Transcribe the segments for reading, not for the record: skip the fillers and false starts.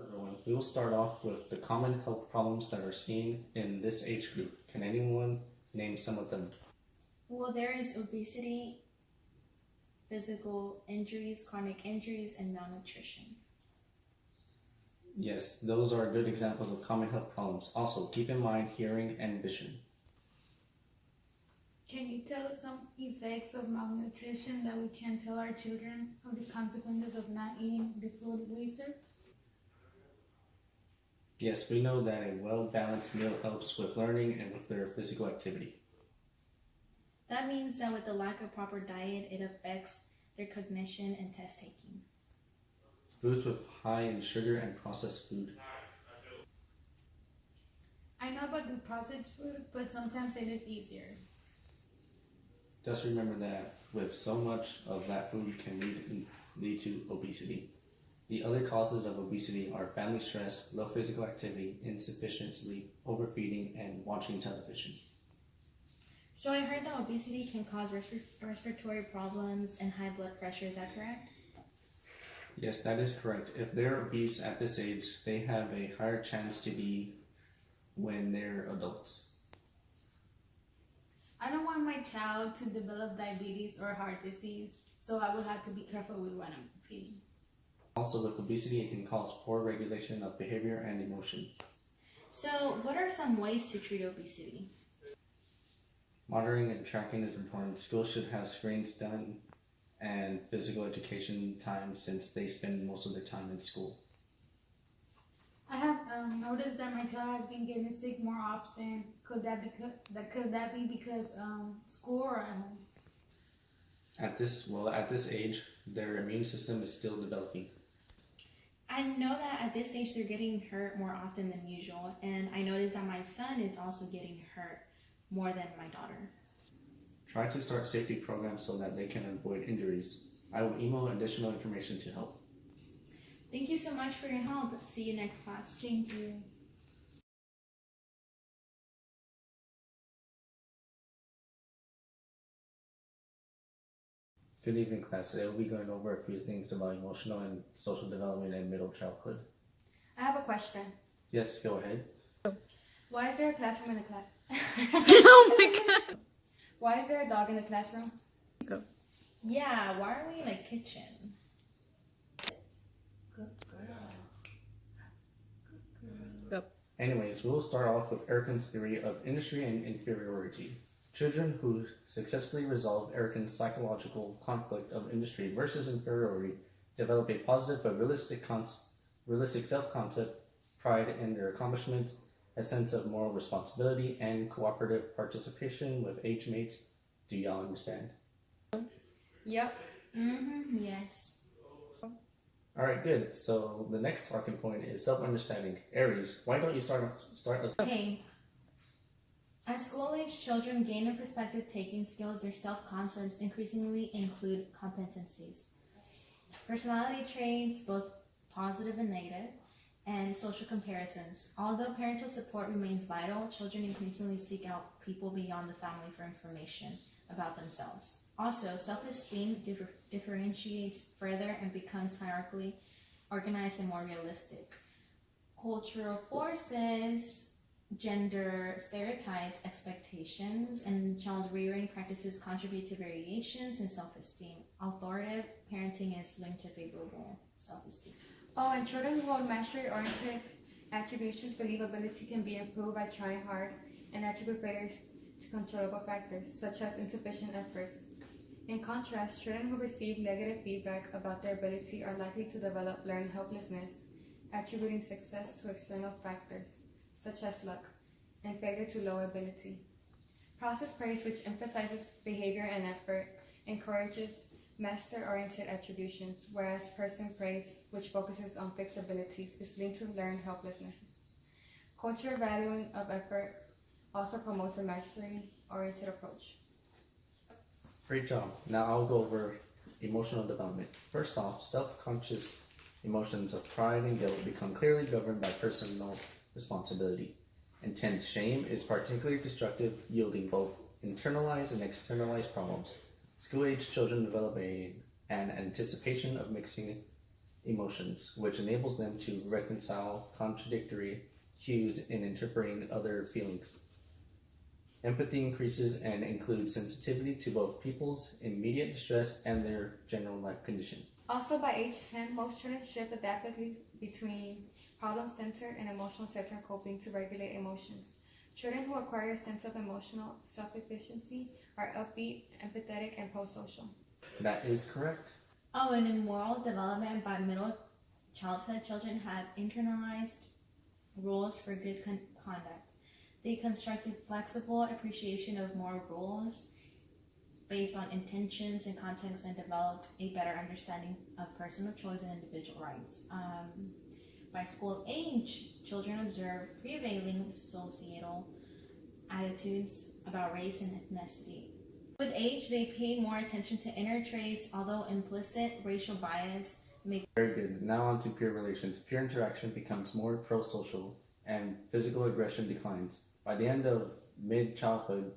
Everyone, we will start off with the common health problems that are seen in this age group. Can anyone name some of them? Well, there is obesity, physical injuries, chronic injuries, and malnutrition. Yes, those are good examples of common health problems. Also, keep in mind hearing and vision. Can you tell us some effects of malnutrition that we can tell our children of the consequences of not eating the food we serve? Yes, we know that a well-balanced meal helps with learning and with their physical activity. That means that with the lack of proper diet, it affects their cognition and test taking. Foods with high in sugar and processed food. I know about the processed food, but sometimes it is easier. Just remember that with so much of that food can lead to obesity. The other causes of obesity are family stress, low physical activity, insufficient sleep, overfeeding, and watching television. So I heard that obesity can cause respiratory problems and high blood pressure. Is that correct? Yes, that is correct. If they're obese at this age, they have a higher chance to be when they're adults. I don't want my child to develop diabetes or heart disease, so I will have to be careful with what I'm feeding. Also, with obesity, it can cause poor regulation of behavior and emotion. So what are some ways to treat obesity? Monitoring and tracking is important. Schools should have screens done and physical education time since they spend most of their time in school. I have noticed that my child has been getting sick more often. Could that be because school or at home? At this age, their immune system is still developing. I know that at this age they're getting hurt more often than usual, and I noticed that my son is also getting hurt more than my daughter. Try to start safety programs so that they can avoid injuries. I will email additional information to help. Thank you so much for your help. See you next class. Thank you. Good evening, class. Today we'll be going over a few things about emotional and social development in middle childhood. I have a question. Yes, go ahead. Why is there a classroom in the class? Oh my god. Why is there a dog in the classroom? Yeah, why are we in a kitchen? Good girl. Anyways, we'll start off with Erickson's theory of industry and inferiority. Children who successfully resolve Erickson's psychological conflict of industry versus inferiority develop a positive but realistic self-concept, pride in their accomplishments, a sense of moral responsibility, and cooperative participation with age mates. Do y'all understand? Yep. Yes. Alright, good. So the next talking point is self-understanding. Aries, why don't you start us? Okay. As school-age children gain in perspective-taking skills, their self-concepts increasingly include competencies, personality traits, both positive and negative, and social comparisons. Although parental support remains vital, children increasingly seek out people beyond the family for information about themselves. Also, self-esteem differentiates further and becomes hierarchically organized and more realistic. Cultural forces, gender stereotypes, expectations, and child rearing practices contribute to variations in self-esteem. Authoritative parenting is linked to favorable self-esteem. Oh, and children who hold mastery-oriented attributions believe ability can be improved by trying hard and attribute failures to controllable factors, such as insufficient effort. In contrast, children who receive negative feedback about their ability are likely to develop learned helplessness, attributing success to external factors, such as luck, and failure to low ability. Process praise, which emphasizes behavior and effort, encourages master-oriented attributions, whereas person praise, which focuses on fixed abilities, is linked to learned helplessness. Culture valuing of effort also promotes a mastery-oriented approach. Great job. Now I'll go over emotional development. First off, self-conscious emotions of pride and guilt become clearly governed by personal responsibility. Intense shame is particularly destructive, yielding both internalized and externalized problems. School-age children develop an anticipation of mixing emotions, which enables them to reconcile contradictory cues in interpreting other feelings. Empathy increases and includes sensitivity to both people's immediate distress and their general life condition. Also, by age 10, most children shift adaptively between problem-centered and emotional-centered coping to regulate emotions. Children who acquire a sense of emotional self-efficiency are upbeat, empathetic, and pro-social. That is correct. Oh, and in moral development by middle childhood, children have internalized rules for good conduct. They constructed flexible appreciation of moral rules based on intentions and context and developed a better understanding of personal choice and individual rights. By school age, children observe prevailing societal attitudes about race and ethnicity. With age, they pay more attention to inner traits, although implicit racial bias may. Very good. Now on to peer relations. Peer interaction becomes more pro-social and physical aggression declines. By the end of mid-childhood,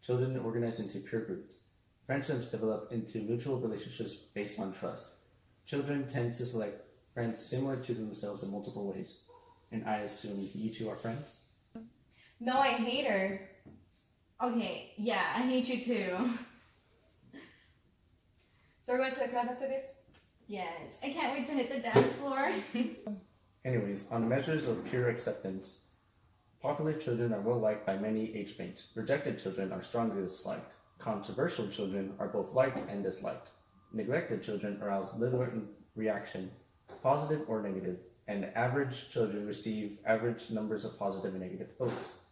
children organize into peer groups. Friendships develop into mutual relationships based on trust. Children tend to select friends similar to themselves in multiple ways. And I assume you two are friends? No, I hate her. Okay, yeah, I hate you too. So we're going to the club after this? Yes, I can't wait to hit the dance floor. Anyways, on measures of peer acceptance, popular children are well liked by many age mates. Rejected children are strongly disliked. Controversial children are both liked and disliked. Neglected children arouse little reaction, positive or negative, and average children receive average numbers of positive and negative votes.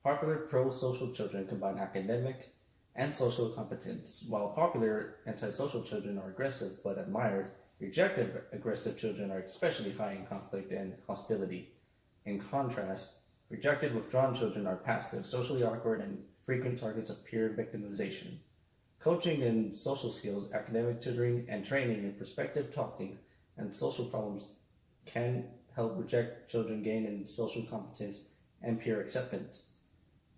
Popular pro-social children combine academic and social competence, while popular antisocial children are aggressive but admired. Rejected aggressive children are especially high in conflict and hostility. In contrast, rejected withdrawn children are passive, socially awkward, and frequent targets of peer victimization. Coaching in social skills, academic tutoring, and training in perspective talking and social problems can help reject children gain in social competence and peer acceptance.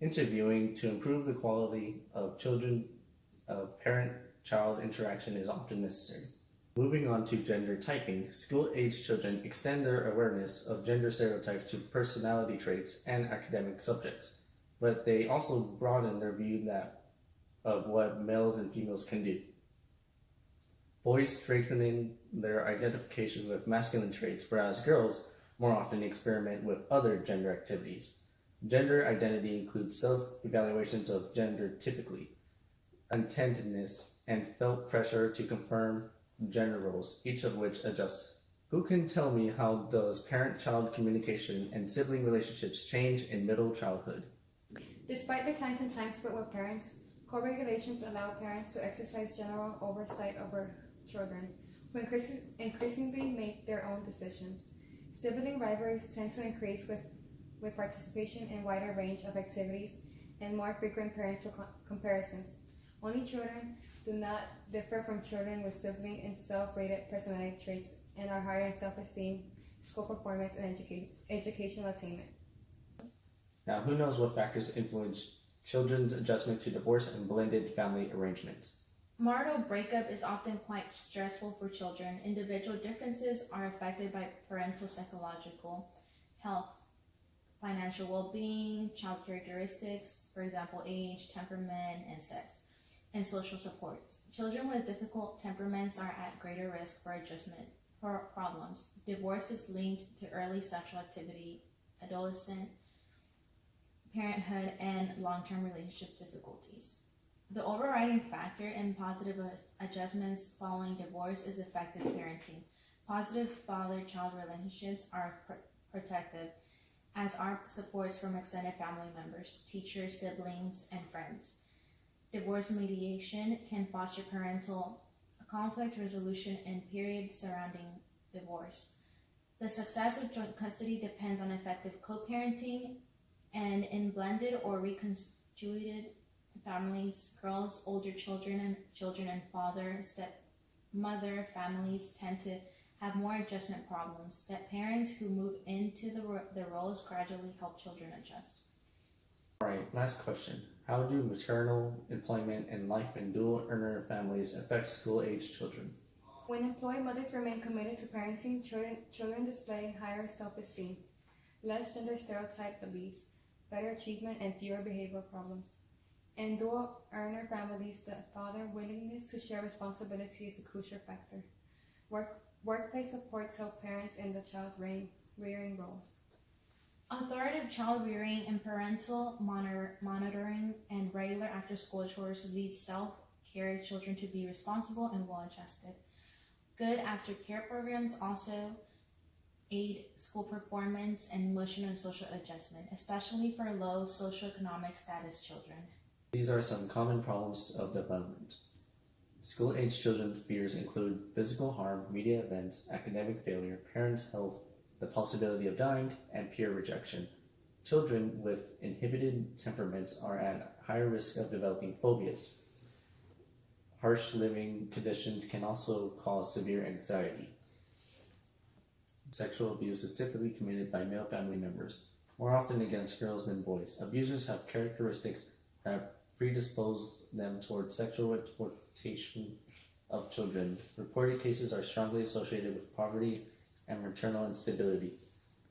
Interviewing to improve the quality of parent-child interaction is often necessary. Moving on to gender typing, school-age children extend their awareness of gender stereotypes to personality traits and academic subjects, but they also broaden their view of what males and females can do. Boys strengthening their identification with masculine traits, whereas girls more often experiment with other gender activities. Gender identity includes self-evaluations of gender typically, intentedness, and felt pressure to confirm gender roles, each of which adjusts. Who can tell me how does parent-child communication and sibling relationships change in middle childhood? Despite declines in time spent with parents, co-regulations allow parents to exercise general oversight over children, who increasingly make their own decisions. Sibling rivalries tend to increase with participation in wider range of activities and more frequent parental comparisons. Only children do not differ from children with sibling and self-rated personality traits and are higher in self-esteem, school performance, and educational attainment. Now, who knows what factors influence children's adjustment to divorce and blended family arrangements? Marital breakup is often quite stressful for children. Individual differences are affected by parental psychological health, financial well-being, child characteristics, for example, age, temperament, and sex, and social supports. Children with difficult temperaments are at greater risk for adjustment problems. Divorce is linked to early sexual activity, adolescent parenthood, and long-term relationship difficulties. The overriding factor in positive adjustments following divorce is effective parenting. Positive father-child relationships are protective, as are supports from extended family members, teachers, siblings, and friends. Divorce mediation can foster parental conflict resolution in periods surrounding divorce. The success of joint custody depends on effective co-parenting, and in blended or reconstituted families, girls, older children and father-stepmother families tend to have more adjustment problems. That parents who move into the roles gradually help children adjust. All right, last question. How do maternal, employment, and life in dual earner families affect school-age children? When employed mothers remain committed to parenting, children display higher self-esteem, less gender stereotype beliefs, better achievement, and fewer behavioral problems. In dual earner families, the father willingness to share responsibility is a crucial factor. Workplace supports help parents in the child's rearing roles. Authoritative child rearing and parental monitoring and regular after-school chores lead self-care children to be responsible and well-adjusted. Good aftercare programs also aid school performance and emotional and social adjustment, especially for low socioeconomic status children. These are some common problems of development. School-age children's fears include physical harm, media events, academic failure, parents' health, the possibility of dying, and peer rejection. Children with inhibited temperaments are at higher risk of developing phobias. Harsh living conditions can also cause severe anxiety. Sexual abuse is typically committed by male family members, more often against girls than boys. Abusers have characteristics that predispose them towards sexual exploitation of children. Reported cases are strongly associated with poverty and maternal instability.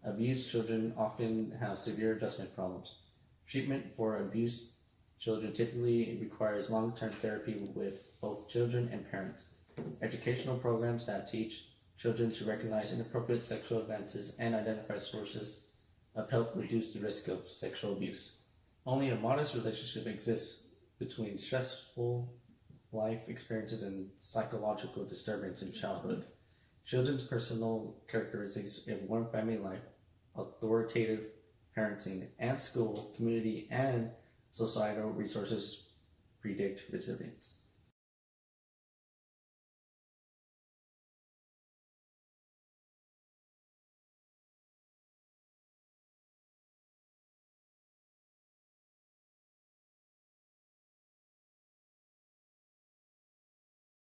Abused children often have severe adjustment problems. Treatment for abused children typically requires long-term therapy with both children and parents. Educational programs that teach children to recognize inappropriate sexual advances and identify sources of help reduce the risk of sexual abuse. Only a modest relationship exists between stressful life experiences and psychological disturbance in childhood. Children's personal characteristics in warm family life, authoritative parenting, and school, community, and societal resources predict resilience.